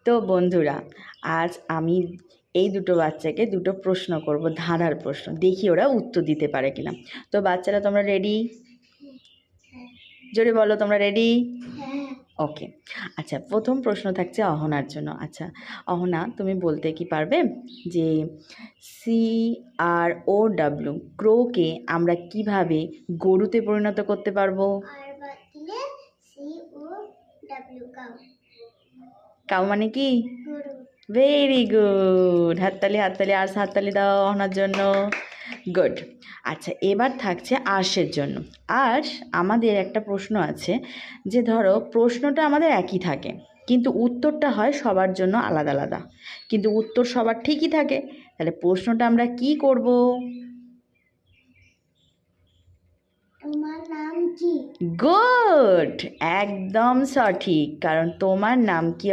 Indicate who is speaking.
Speaker 1: তো বন্ধুরা, আজ আমি এই দুটো বাচ্চাকে দুটো প্রশ্ন করব, ধাঁধার প্রশ্ন, দেখি ওরা উত্তর দিতে পারে কিনা। তো বাচ্চারা তোমরা রেডি? জোরে বলো, তোমরা রেডি? ওকে। আচ্ছা, প্রথম প্রশ্ন থাকছে অহনার জন্য। আচ্ছা অহনা, তুমি বলতে কি পারবে যে CROW ক্রোকে আমরা কিভাবে গরুতে পরিণত করতে পারবো? কাউ মানে কি? ভেরি গুড, হাততালি হাততালি, আর হাততালি দাও অহনার জন্য। গুড। আচ্ছা, এবার থাকছে আর্শের জন্য। আর্শ, আমাদের একটা প্রশ্ন আছে যে ধরো প্রশ্নটা আমাদের একই থাকে কিন্তু উত্তরটা হয় সবার জন্য আলাদা আলাদা, কিন্তু উত্তর সবার ঠিকই থাকে। তাহলে প্রশ্নটা আমরা কি করব? তোমার নাম কি? গুড, একদম সঠিক, কারণ তোমার নাম কি